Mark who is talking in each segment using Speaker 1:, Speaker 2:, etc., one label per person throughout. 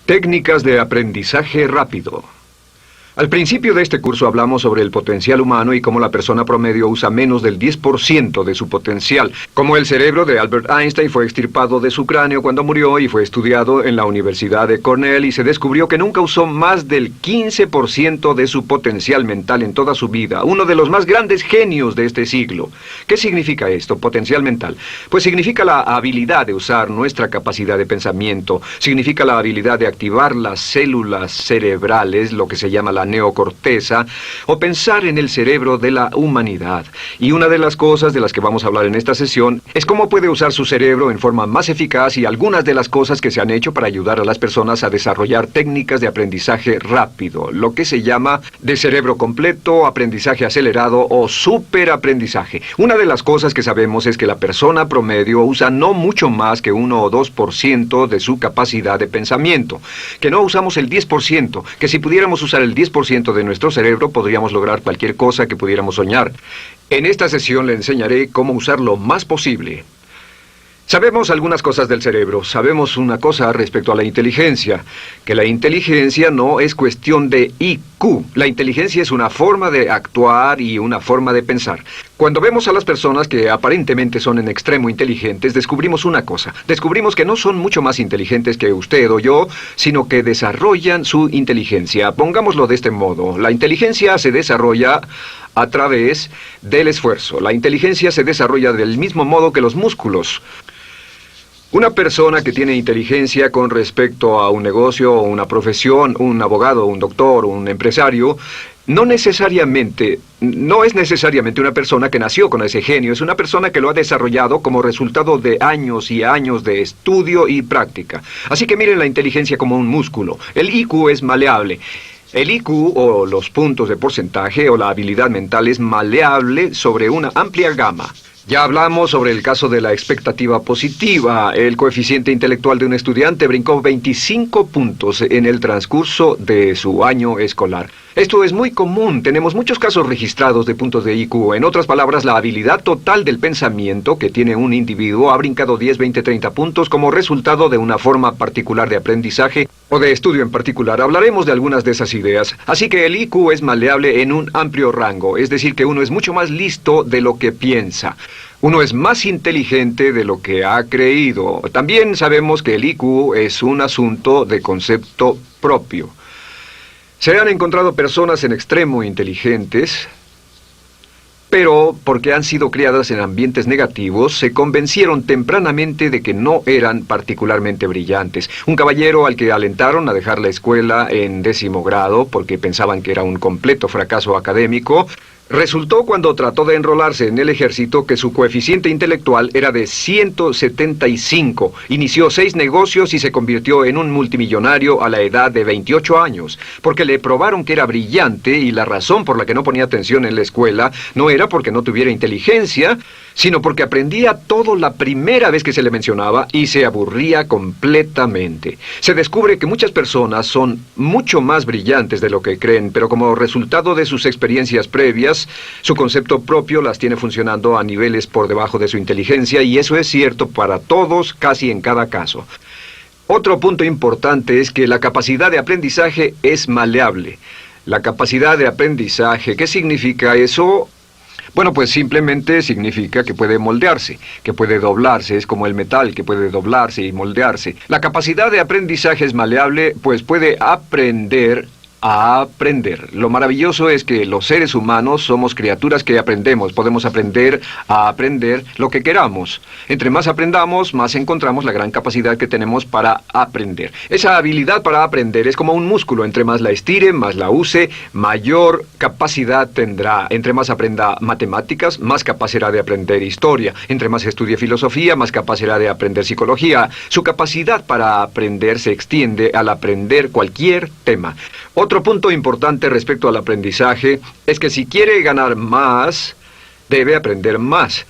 Speaker 1: Técnicas de aprendizaje rápido. Al principio de este curso hablamos sobre el potencial humano y cómo la persona promedio usa menos del 10% de su potencial. Como el cerebro de Albert Einstein fue extirpado de su cráneo cuando murió y fue estudiado en la Universidad de Cornell y se descubrió que nunca usó más del 15% de su potencial mental en toda su vida. Uno de los más grandes genios de este siglo. ¿Qué significa esto, potencial mental? Pues significa la habilidad de usar nuestra capacidad de pensamiento. Significa la habilidad de activar las células cerebrales, lo que se llama la neocorteza, o pensar en el cerebro de la humanidad. Y una de las cosas de las que vamos a hablar en esta sesión es cómo puede usar su cerebro en forma más eficaz y algunas de las cosas que se han hecho para ayudar a las personas a desarrollar técnicas de aprendizaje rápido, lo que se llama de cerebro completo, aprendizaje acelerado o superaprendizaje. Una de las cosas que sabemos es que la persona promedio usa no mucho más que 1 o 2% de su capacidad de pensamiento, que no usamos el 10%, que si pudiéramos usar el 10% de nuestro cerebro podríamos lograr cualquier cosa que pudiéramos soñar. En esta sesión le enseñaré cómo usar lo más posible. Sabemos algunas cosas del cerebro. Sabemos una cosa respecto a la inteligencia, que la inteligencia no es cuestión de IQ. La inteligencia es una forma de actuar y una forma de pensar. Cuando vemos a las personas que aparentemente son en extremo inteligentes, descubrimos una cosa. Descubrimos que no son mucho más inteligentes que usted o yo, sino que desarrollan su inteligencia. Pongámoslo de este modo. La inteligencia se desarrolla a través del esfuerzo. La inteligencia se desarrolla del mismo modo que los músculos. Una persona que tiene inteligencia con respecto a un negocio o una profesión, un abogado, un doctor, un empresario, no es necesariamente una persona que nació con ese genio, es una persona que lo ha desarrollado como resultado de años y años de estudio y práctica. Así que miren la inteligencia como un músculo. El IQ es maleable. El IQ, o los puntos de porcentaje, o la habilidad mental, es maleable sobre una amplia gama. Ya hablamos sobre el caso de la expectativa positiva. El coeficiente intelectual de un estudiante brincó 25 puntos en el transcurso de su año escolar. Esto es muy común. Tenemos muchos casos registrados de puntos de IQ. En otras palabras, la habilidad total del pensamiento que tiene un individuo ha brincado 10, 20, 30 puntos como resultado de una forma particular de aprendizaje o de estudio en particular. Hablaremos de algunas de esas ideas. Así que el IQ es maleable en un amplio rango, es decir, que uno es mucho más listo de lo que piensa. Uno es más inteligente de lo que ha creído. También sabemos que el IQ es un asunto de concepto propio. Se han encontrado personas en extremo inteligentes, pero porque han sido criadas en ambientes negativos, se convencieron tempranamente de que no eran particularmente brillantes. Un caballero al que alentaron a dejar la escuela en 10º grado porque pensaban que era un completo fracaso académico, resultó cuando trató de enrolarse en el ejército que su coeficiente intelectual era de 175. Inició 6 negocios y se convirtió en un multimillonario a la edad de 28 años, porque le probaron que era brillante y la razón por la que no ponía atención en la escuela no era porque no tuviera inteligencia, sino porque aprendía todo la primera vez que se le mencionaba y se aburría completamente. Se descubre que muchas personas son mucho más brillantes de lo que creen, pero como resultado de sus experiencias previas, su concepto propio las tiene funcionando a niveles por debajo de su inteligencia, y eso es cierto para todos, casi en cada caso. Otro punto importante es que la capacidad de aprendizaje es maleable. La capacidad de aprendizaje, ¿qué significa eso? Bueno, pues simplemente significa que puede moldearse, que puede doblarse, es como el metal que puede doblarse y moldearse. La capacidad de aprendizaje es maleable, pues puede aprender a aprender. Lo maravilloso es que los seres humanos somos criaturas que aprendemos. Podemos aprender a aprender lo que queramos. Entre más aprendamos, más encontramos la gran capacidad que tenemos para aprender. Esa habilidad para aprender es como un músculo. Entre más la estire, más la use, mayor capacidad tendrá. Entre más aprenda matemáticas, más capaz será de aprender historia. Entre más estudie filosofía, más capaz será de aprender psicología. Su capacidad para aprender se extiende al aprender cualquier tema. Otro punto importante respecto al aprendizaje es que si quiere ganar más, debe aprender más.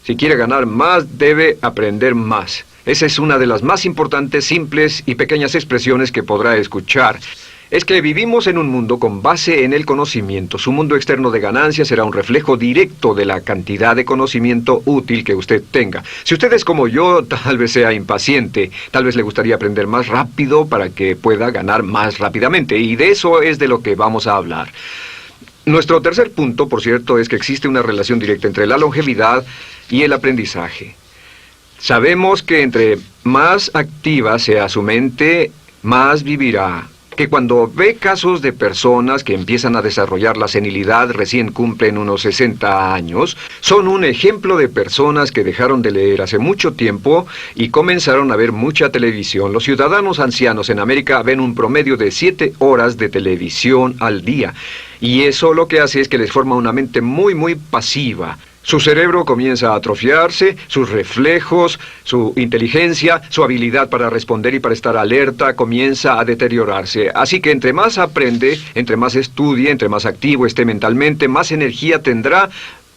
Speaker 1: Si quiere ganar más, debe aprender más. Esa es una de las más importantes, simples y pequeñas expresiones que podrá escuchar. es que vivimos en un mundo con base en el conocimiento. Su mundo externo de ganancia será un reflejo directo de la cantidad de conocimiento útil que usted tenga. Si usted es como yo, tal vez sea impaciente, tal vez le gustaría aprender más rápido para que pueda ganar más rápidamente, y de eso es de lo que vamos a hablar. Nuestro tercer punto, por cierto, es que existe una relación directa entre la longevidad y el aprendizaje. Sabemos que entre más activa sea su mente, más vivirá. Que cuando ve casos de personas que empiezan a desarrollar la senilidad recién cumplen unos 60 años, son un ejemplo de personas que dejaron de leer hace mucho tiempo y comenzaron a ver mucha televisión. Los ciudadanos ancianos en América ven un promedio de 7 horas de televisión al día, y eso lo que hace es que les forma una mente muy pasiva. Su cerebro comienza a atrofiarse, sus reflejos, su inteligencia, su habilidad para responder y para estar alerta comienza a deteriorarse. Así que entre más aprende, entre más estudie, entre más activo esté mentalmente, más energía tendrá,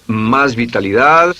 Speaker 1: más vitalidad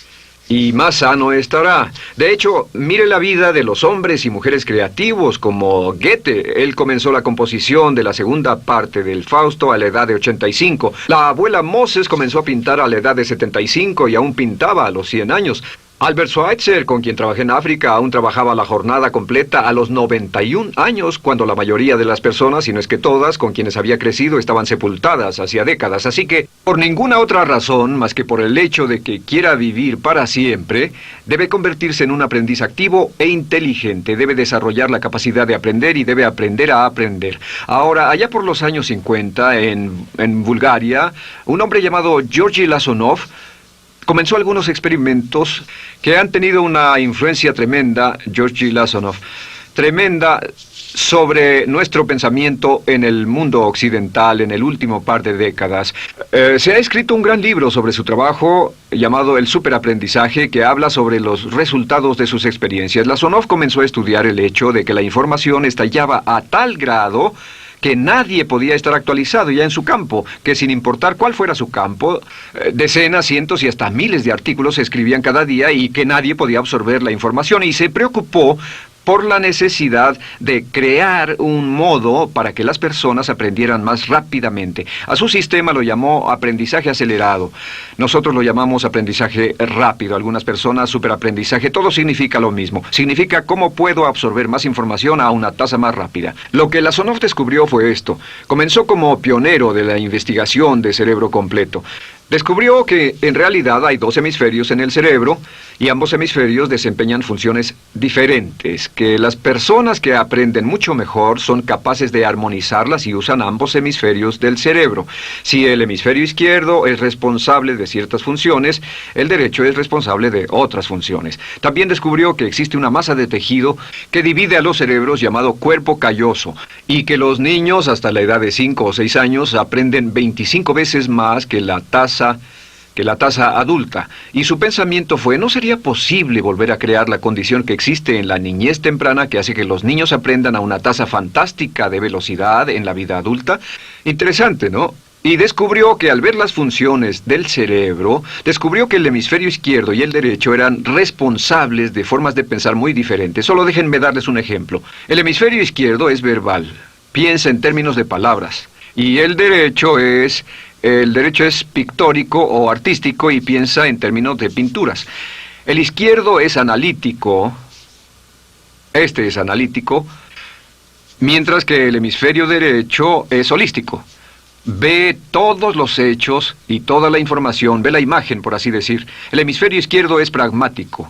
Speaker 1: y más sano estará. De hecho, mire la vida de los hombres y mujeres creativos como Goethe. Él comenzó la composición de la segunda parte del Fausto a la edad de 85. La abuela Moses comenzó a pintar a la edad de 75 y aún pintaba a los 100 años. Albert Schweitzer, con quien trabajé en África, aún trabajaba la jornada completa a los 91 años, cuando la mayoría de las personas, si no es que todas, con quienes había crecido, estaban sepultadas hacía décadas. Así que, por ninguna otra razón, más que por el hecho de que quiera vivir para siempre, debe convertirse en un aprendiz activo e inteligente. Debe desarrollar la capacidad de aprender y debe aprender a aprender. Ahora, allá por los años 50, en Bulgaria, un hombre llamado Georgy Lasonov comenzó algunos experimentos que han tenido una influencia tremenda, Georgy Lasonov, tremenda sobre nuestro pensamiento en el mundo occidental en el último par de décadas. Se ha escrito un gran libro sobre su trabajo llamado El Superaprendizaje, que habla sobre los resultados de sus experiencias. Lasonov comenzó a estudiar el hecho de que la información estallaba a tal grado que nadie podía estar actualizado ya en su campo, que sin importar cuál fuera su campo, decenas, cientos y hasta miles de artículos se escribían cada día y que nadie podía absorber la información, y se preocupó por la necesidad de crear un modo para que las personas aprendieran más rápidamente. A su sistema lo llamó aprendizaje acelerado. Nosotros lo llamamos aprendizaje rápido. Algunas personas superaprendizaje. Todo significa lo mismo. Significa cómo puedo absorber más información a una tasa más rápida. Lo que Lasonov descubrió fue esto. Comenzó como pionero de la investigación de cerebro completo. Descubrió que en realidad hay 2 hemisferios en el cerebro y ambos hemisferios desempeñan funciones diferentes, que las personas que aprenden mucho mejor son capaces de armonizarlas y usan ambos hemisferios del cerebro. Si el hemisferio izquierdo es responsable de ciertas funciones, el derecho es responsable de otras funciones. También descubrió que existe una masa de tejido que divide a los cerebros llamado cuerpo calloso, y que los niños hasta la edad de 5 o 6 años aprenden 25 veces más que la tasa adulta, y su pensamiento fue: ¿no sería posible volver a crear la condición que existe en la niñez temprana que hace que los niños aprendan a una tasa fantástica de velocidad en la vida adulta? Interesante, ¿no? Y descubrió que al ver las funciones del cerebro, descubrió que el hemisferio izquierdo y el derecho eran responsables de formas de pensar muy diferentes. Solo déjenme darles un ejemplo. El hemisferio izquierdo es verbal, piensa en términos de palabras, y el derecho es pictórico o artístico y piensa en términos de pinturas. El izquierdo es analítico, este es analítico, mientras que el hemisferio derecho es holístico. Ve todos los hechos y toda la información, ve la imagen, por así decir. El hemisferio izquierdo es pragmático,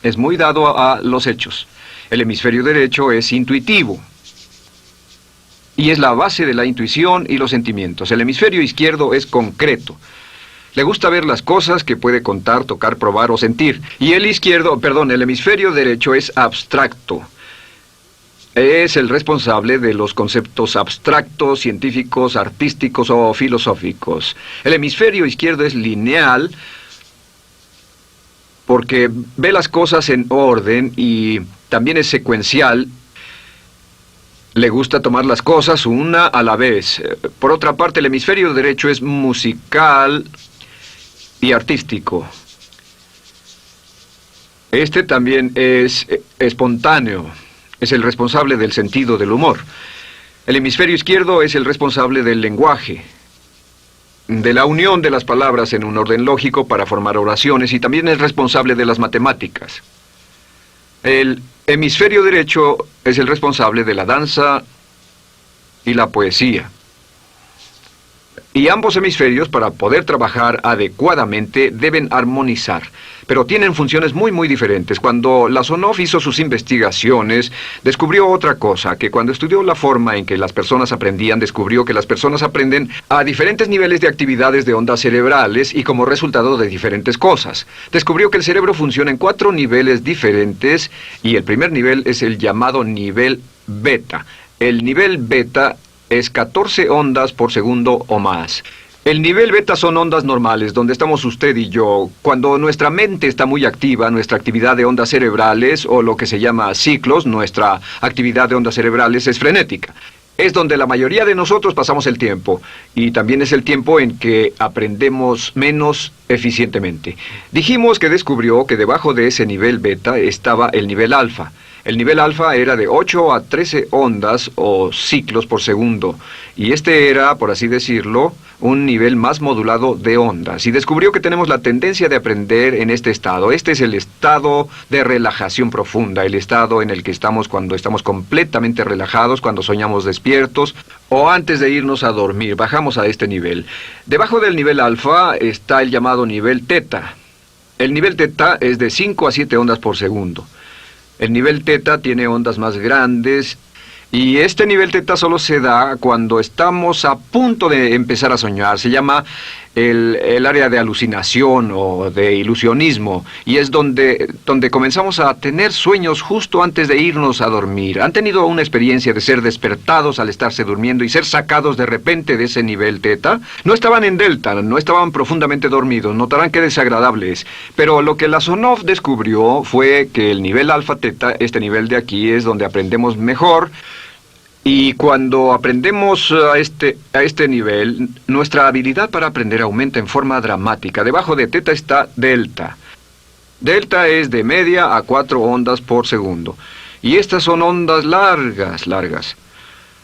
Speaker 1: es muy dado a los hechos. El hemisferio derecho es intuitivo, y es la base de la intuición y los sentimientos. El hemisferio izquierdo es concreto. Le gusta ver las cosas que puede contar, tocar, probar o sentir. Y el hemisferio derecho es abstracto. Es el responsable de los conceptos abstractos, científicos, artísticos o filosóficos. El hemisferio izquierdo es lineal porque ve las cosas en orden y también es secuencial. Le gusta tomar las cosas una a la vez. Por otra parte, el hemisferio derecho es musical y artístico. Este también es espontáneo. Es el responsable del sentido del humor. El hemisferio izquierdo es el responsable del lenguaje, de la unión de las palabras en un orden lógico para formar oraciones, y también es responsable de las matemáticas. El hemisferio derecho es el responsable de la danza y la poesía. Y ambos hemisferios, para poder trabajar adecuadamente, deben armonizar. Pero tienen funciones muy diferentes. Cuando Lasonov hizo sus investigaciones, descubrió otra cosa, que cuando estudió la forma en que las personas aprendían, descubrió que las personas aprenden a diferentes niveles de actividades de ondas cerebrales y como resultado de diferentes cosas. Descubrió que el cerebro funciona en 4 niveles diferentes, y el primer nivel es el llamado nivel beta. El nivel beta es 14 ondas por segundo o más. El nivel beta son ondas normales, donde estamos usted y yo. Cuando nuestra mente está muy activa, nuestra actividad de ondas cerebrales, o lo que se llama ciclos, nuestra actividad de ondas cerebrales es frenética. Es donde la mayoría de nosotros pasamos el tiempo, y también es el tiempo en que aprendemos menos eficientemente. Dijimos que descubrió que debajo de ese nivel beta estaba el nivel alfa. El nivel alfa era de 8 a 13 ondas o ciclos por segundo, y este era, por así decirlo, un nivel más modulado de ondas. Y descubrió que tenemos la tendencia de aprender en este estado. Este es el estado de relajación profunda, el estado en el que estamos cuando estamos completamente relajados, cuando soñamos despiertos, o antes de irnos a dormir. Bajamos a este nivel. Debajo del nivel alfa está el llamado nivel teta. El nivel teta es de 5 a 7 ondas por segundo. El nivel teta tiene ondas más grandes, y este nivel teta solo se da cuando estamos a punto de empezar a soñar. Se llama el área de alucinación o de ilusionismo, y es donde comenzamos a tener sueños justo antes de irnos a dormir. ¿Han tenido una experiencia de ser despertados al estarse durmiendo y ser sacados de repente de ese nivel teta? No estaban en delta, no estaban profundamente dormidos. Notarán qué desagradable es. Pero lo que Lasonov descubrió fue que el nivel alfa teta, este nivel de aquí, es donde aprendemos mejor. Y cuando aprendemos a este nivel, nuestra habilidad para aprender aumenta en forma dramática. Debajo de teta está delta. Delta es de media a 4 ondas por segundo. Y estas son ondas largas.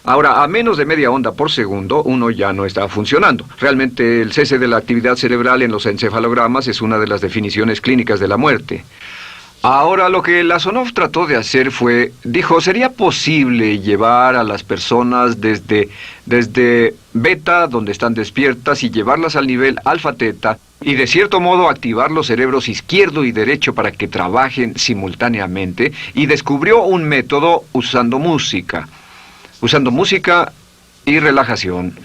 Speaker 1: Ahora, a menos de media onda por segundo, uno ya no está funcionando. Realmente, el cese de la actividad cerebral en los encefalogramas es una de las definiciones clínicas de la muerte. Ahora, lo que Lasonov trató de hacer fue, dijo, ¿sería posible llevar a las personas desde beta, donde están despiertas, y llevarlas al nivel alfa-teta, y de cierto modo activar los cerebros izquierdo y derecho para que trabajen simultáneamente? Y descubrió un método usando música y relajación.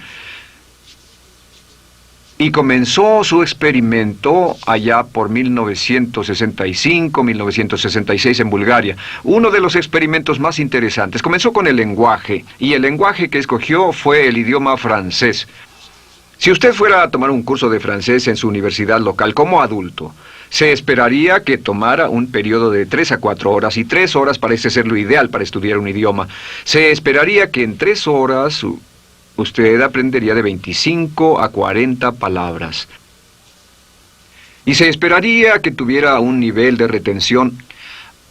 Speaker 1: Y comenzó su experimento allá por 1965, 1966 en Bulgaria. Uno de los experimentos más interesantes. Comenzó con el lenguaje, y el lenguaje que escogió fue el idioma francés. Si usted fuera a tomar un curso de francés en su universidad local como adulto, se esperaría que tomara un periodo de 3 a 4 horas, y 3 horas parece ser lo ideal para estudiar un idioma. Se esperaría que en 3 horas usted aprendería de 25 a 40 palabras. Y se esperaría que tuviera un nivel de retención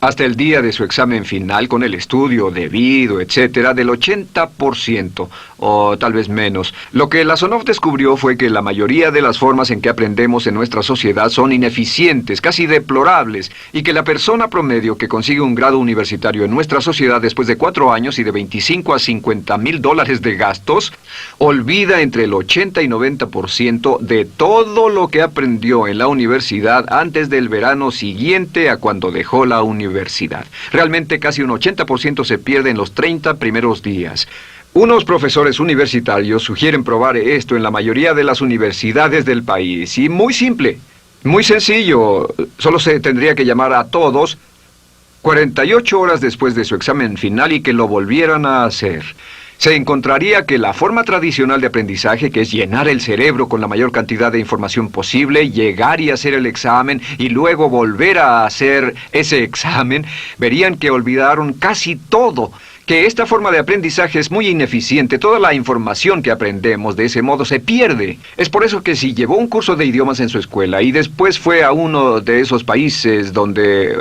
Speaker 1: hasta el día de su examen final, con el estudio debido, etcétera, del 80%, o tal vez menos. Lo que Lasonov descubrió fue que la mayoría de las formas en que aprendemos en nuestra sociedad son ineficientes, casi deplorables, y que la persona promedio que consigue un grado universitario en nuestra sociedad después de 4 años y de 25 a 50 mil dólares de gastos, olvida entre el 80 y 90% de todo lo que aprendió en la universidad antes del verano siguiente a cuando dejó la universidad. Realmente casi un 80% se pierde en los 30 primeros días. Unos profesores universitarios sugieren probar esto en la mayoría de las universidades del país. Y muy simple, muy sencillo. Solo se tendría que llamar a todos 48 horas después de su examen final y que lo volvieran a hacer. Se encontraría que la forma tradicional de aprendizaje, que es llenar el cerebro con la mayor cantidad de información posible, llegar y hacer el examen y luego volver a hacer ese examen, verían que olvidaron casi todo. que esta forma de aprendizaje es muy ineficiente. Toda la información que aprendemos de ese modo se pierde. Es por eso que si llevó un curso de idiomas en su escuela y después fue a uno de esos países donde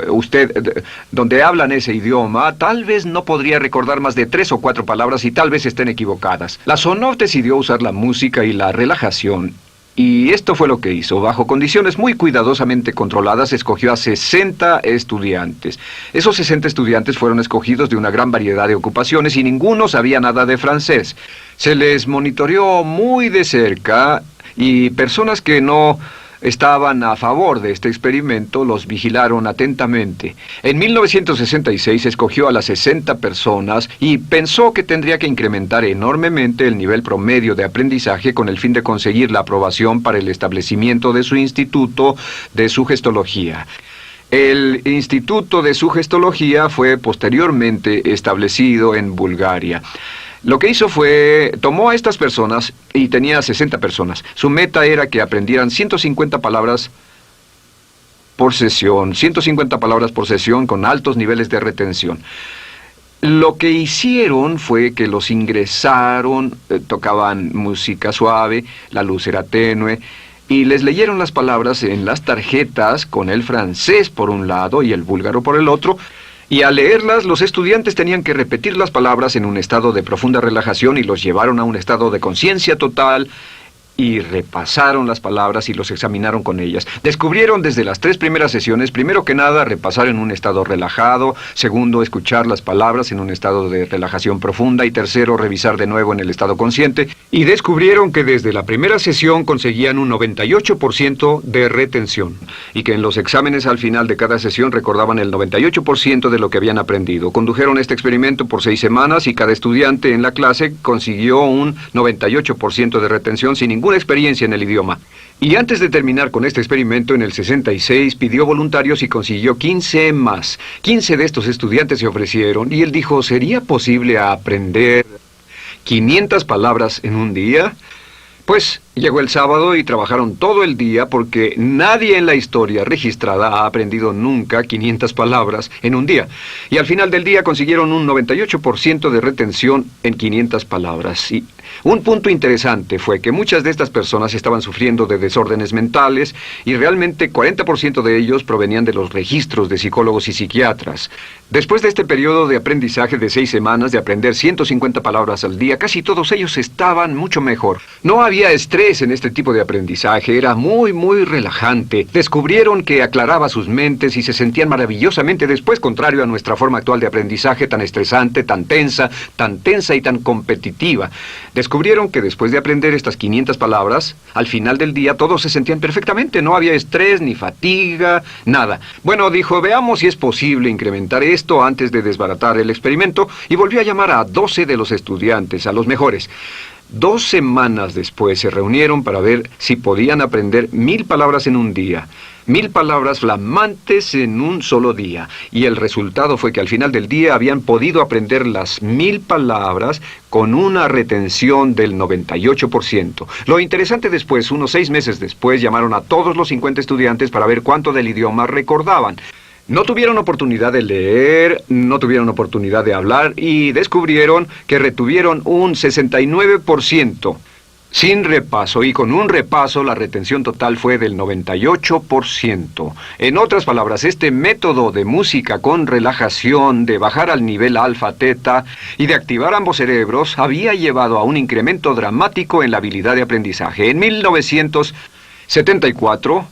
Speaker 1: hablan ese idioma, tal vez no podría recordar más de 3 o 4 palabras y tal vez estén equivocadas. La Sonov decidió usar la música y la relajación. Y esto fue lo que hizo. Bajo condiciones muy cuidadosamente controladas, escogió a 60 estudiantes. Esos 60 estudiantes fueron escogidos de una gran variedad de ocupaciones y ninguno sabía nada de francés. Se les monitoreó muy de cerca y personas que no estaban a favor de este experimento los vigilaron atentamente. En 1966 escogió a las 60 personas y pensó que tendría que incrementar enormemente el nivel promedio de aprendizaje con el fin de conseguir la aprobación para el establecimiento de su instituto de sugestología. El Instituto de Sugestología fue posteriormente establecido en Bulgaria. Lo que hizo fue, tomó a estas personas, y tenía 60 personas. Su meta era que aprendieran 150 palabras por sesión, 150 palabras por sesión con altos niveles de retención. Lo que hicieron fue que los ingresaron, tocaban música suave, la luz era tenue, y les leyeron las palabras en las tarjetas con el francés por un lado y el búlgaro por el otro. Y al leerlas, los estudiantes tenían que repetir las palabras en un estado de profunda relajación y los llevaron a un estado de conciencia total y repasaron las palabras y los examinaron con ellas. Descubrieron desde las 3 primeras sesiones, primero que nada, repasar en un estado relajado, segundo, escuchar las palabras en un estado de relajación profunda y tercero, revisar de nuevo en el estado consciente. Y descubrieron que desde la primera sesión conseguían un 98% de retención y que en los exámenes al final de cada sesión recordaban el 98% de lo que habían aprendido. Condujeron este experimento por 6 semanas y cada estudiante en la clase consiguió un 98% de retención sin ninguna experiencia en el idioma. Y antes de terminar con este experimento, en el 66 pidió voluntarios y consiguió 15 más. 15 de estos estudiantes se ofrecieron y él dijo, ¿sería posible aprender 500 palabras en un día? Pues llegó el sábado y trabajaron todo el día porque nadie en la historia registrada ha aprendido nunca 500 palabras en un día. Y al final del día consiguieron un 98% de retención en 500 palabras. Y un punto interesante fue que muchas de estas personas estaban sufriendo de desórdenes mentales y realmente 40% de ellos provenían de los registros de psicólogos y psiquiatras. Después de este periodo de aprendizaje de 6 semanas, de aprender 150 palabras al día, casi todos ellos estaban mucho mejor. No había estrés en este tipo de aprendizaje, era muy relajante. Descubrieron que aclaraba sus mentes y se sentían maravillosamente después, contrario a nuestra forma actual de aprendizaje tan estresante, tan tensa y tan competitiva. Descubrieron que después de aprender estas 500 palabras, al final del día todos se sentían perfectamente, no había estrés ni fatiga, nada. Bueno, dijo, veamos si es posible incrementar esto antes de desbaratar el experimento, y volvió a llamar a 12 de los estudiantes, a los mejores. 2 semanas después se reunieron para ver si podían aprender 1000 palabras en un día. 1000 palabras flamantes en un solo día. Y el resultado fue que al final del día habían podido aprender las 1000 palabras con una retención del 98%. Lo interesante después, unos 6 meses después, llamaron a todos los 50 estudiantes para ver cuánto del idioma recordaban. No tuvieron oportunidad de leer, no tuvieron oportunidad de hablar y descubrieron que retuvieron un 69%. Sin repaso, y con un repaso la retención total fue del 98%. En otras palabras, este método de música con relajación, de bajar al nivel alfa-teta y de activar ambos cerebros, había llevado a un incremento dramático en la habilidad de aprendizaje. En 1974...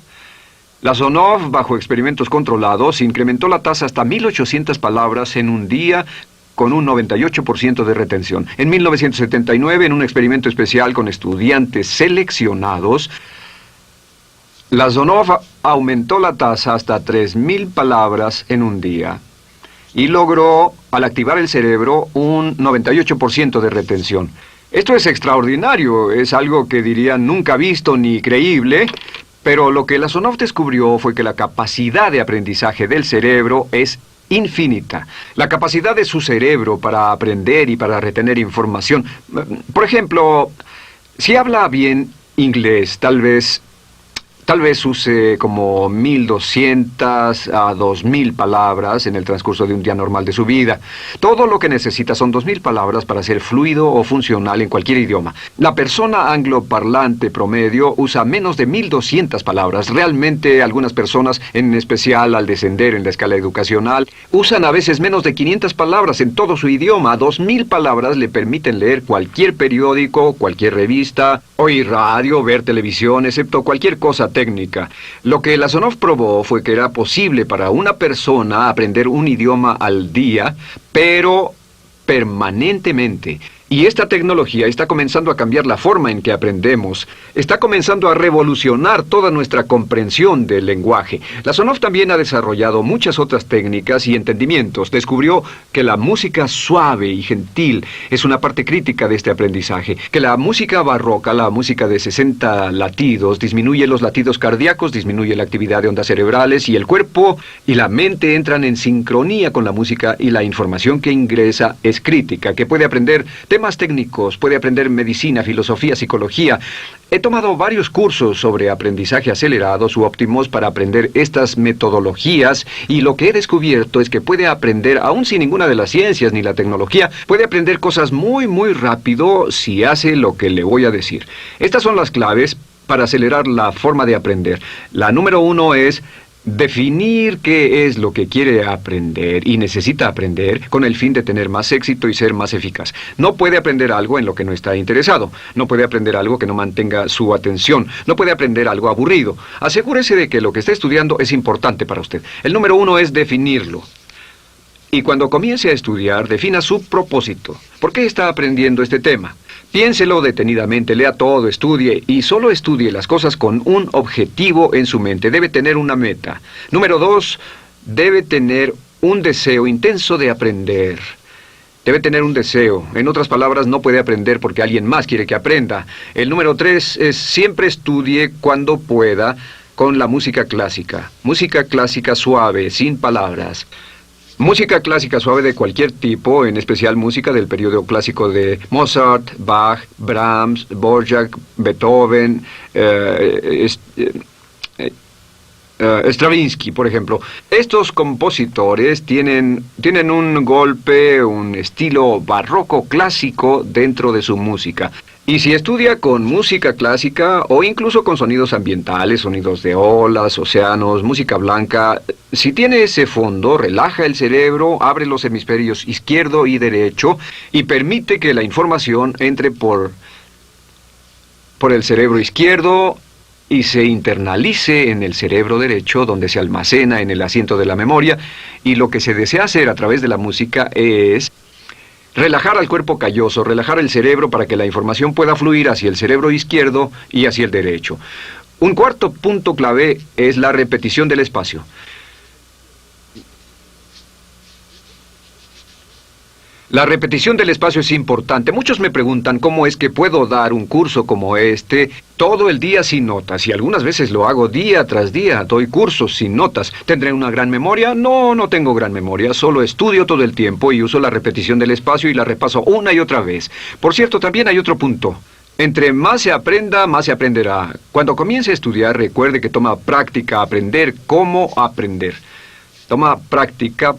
Speaker 1: la Sonov, bajo experimentos controlados, incrementó la tasa hasta 1800 palabras en un día con un 98% de retención. En 1979, en un experimento especial con estudiantes seleccionados, la Sonov aumentó la tasa hasta 3000 palabras en un día y logró, al activar el cerebro, un 98% de retención. Esto es extraordinario, es algo que dirían nunca visto ni creíble. Pero lo que la Sonov descubrió fue que la capacidad de aprendizaje del cerebro es infinita. La capacidad de su cerebro para aprender y para retener información. Por ejemplo, si habla bien inglés, tal vez Tal vez use como 1.200 a 2.000 palabras en el transcurso de un día normal de su vida. Todo lo que necesita son 2.000 palabras para ser fluido o funcional en cualquier idioma. La persona angloparlante promedio usa menos de 1.200 palabras. Realmente algunas personas, en especial al descender en la escala educacional, usan a veces menos de 500 palabras en todo su idioma. 2.000 palabras le permiten leer cualquier periódico, cualquier revista, oír radio, ver televisión, excepto cualquier cosa técnica. Lo que Lasonov probó fue que era posible para una persona aprender un idioma al día, pero permanentemente. Y esta tecnología está comenzando a cambiar la forma en que aprendemos. Está comenzando a revolucionar toda nuestra comprensión del lenguaje. Lasonov también ha desarrollado muchas otras técnicas y entendimientos. Descubrió que la música suave y gentil es una parte crítica de este aprendizaje. Que la música barroca, la música de 60 latidos, disminuye los latidos cardíacos, disminuye la actividad de ondas cerebrales y el cuerpo y la mente entran en sincronía con la música y la información que ingresa es crítica, que puede aprender temas técnicos, puede aprender medicina, filosofía, psicología. He tomado varios cursos sobre aprendizaje acelerado, su Optimus, para aprender estas metodologías, y lo que he descubierto es que puede aprender, aún sin ninguna de las ciencias ni la tecnología, puede aprender cosas muy rápido si hace lo que le voy a decir. Estas son las claves para acelerar la forma de aprender. La número 1 es definir qué es lo que quiere aprender y necesita aprender con el fin de tener más éxito y ser más eficaz. No puede aprender algo en lo que no está interesado. No puede aprender algo que no mantenga su atención. No puede aprender algo aburrido. Asegúrese de que lo que está estudiando es importante para usted. El número 1 es definirlo. Y cuando comience a estudiar, defina su propósito. ¿Por qué está aprendiendo este tema? Piénselo detenidamente, lea todo, estudie y solo estudie las cosas con un objetivo en su mente. Debe tener una meta. Número 2, debe tener un deseo intenso de aprender. Debe tener un deseo. En otras palabras, no puede aprender porque alguien más quiere que aprenda. El número 3 es siempre estudie cuando pueda con la música clásica. Música clásica suave, sin palabras. Música clásica suave de cualquier tipo, en especial música del periodo clásico de Mozart, Bach, Brahms, Dvorak, Beethoven, Stravinsky, por ejemplo. Estos compositores tienen un golpe, un estilo barroco clásico dentro de su música. Y si estudia con música clásica o incluso con sonidos ambientales, sonidos de olas, océanos, música blanca, si tiene ese fondo, relaja el cerebro, abre los hemisferios izquierdo y derecho y permite que la información entre por el cerebro izquierdo y se internalice en el cerebro derecho, donde se almacena en el asiento de la memoria. Y lo que se desea hacer a través de la música es relajar al cuerpo calloso, relajar el cerebro para que la información pueda fluir hacia el cerebro izquierdo y hacia el derecho. Un cuarto punto clave es la repetición del espacio. La repetición del espacio es importante. Muchos me preguntan cómo es que puedo dar un curso como este todo el día sin notas. Y algunas veces lo hago día tras día. Doy cursos sin notas. ¿Tendré una gran memoria? No, no tengo gran memoria. Solo estudio todo el tiempo y uso la repetición del espacio y la repaso una y otra vez. Por cierto, también hay otro punto. Entre más se aprenda, más se aprenderá. Cuando comience a estudiar, recuerde que toma práctica aprender cómo aprender. Toma práctica.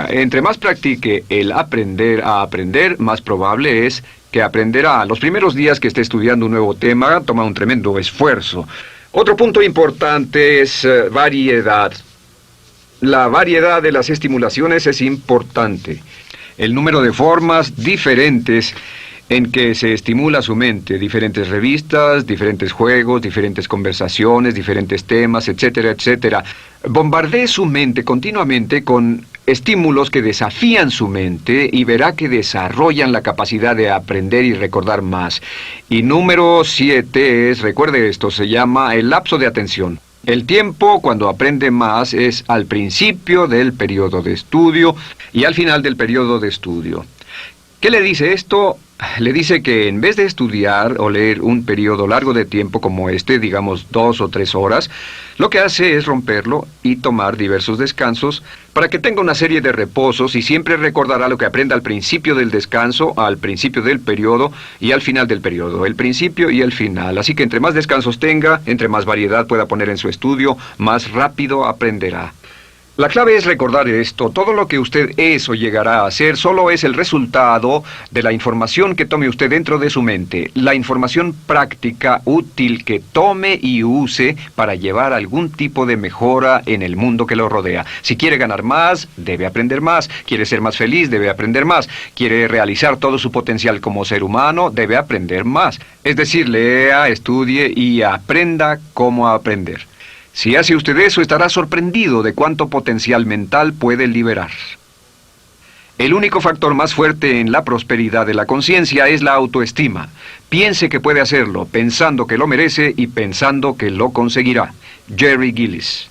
Speaker 1: Entre más practique el aprender a aprender, más probable es que aprenderá. Los primeros días que esté estudiando un nuevo tema, toma un tremendo esfuerzo. Otro punto importante es variedad. La variedad de las estimulaciones es importante. El número de formas diferentes en que se estimula su mente, diferentes revistas, diferentes juegos, diferentes conversaciones, diferentes temas, etcétera, etcétera. Bombardee su mente continuamente con estímulos que desafían su mente y verá que desarrollan la capacidad de aprender y recordar más. Y número 7 es, recuerde esto, se llama el lapso de atención. El tiempo, cuando aprende más, es al principio del periodo de estudio y al final del periodo de estudio. ¿Qué le dice esto? Le dice que en vez de estudiar o leer un periodo largo de tiempo como este, digamos 2 o 3 horas, Lo que hace es romperlo y tomar diversos descansos para que tenga una serie de reposos y siempre recordará lo que aprenda al principio del descanso, al principio del periodo y al final del periodo, el principio y el final. Así que entre más descansos tenga, entre más variedad pueda poner en su estudio, más rápido aprenderá. La clave es recordar esto: todo lo que usted es o llegará a hacer solo es el resultado de la información que tome usted dentro de su mente, la información práctica, útil que tome y use para llevar algún tipo de mejora en el mundo que lo rodea. Si quiere ganar más, debe aprender más. Quiere ser más feliz, debe aprender más. Quiere realizar todo su potencial como ser humano, debe aprender más. Es decir, lea, estudie y aprenda cómo aprender. Si hace usted eso, estará sorprendido de cuánto potencial mental puede liberar. El único factor más fuerte en la prosperidad de la conciencia es la autoestima. Piense que puede hacerlo, pensando que lo merece y pensando que lo conseguirá. Jerry Gillis.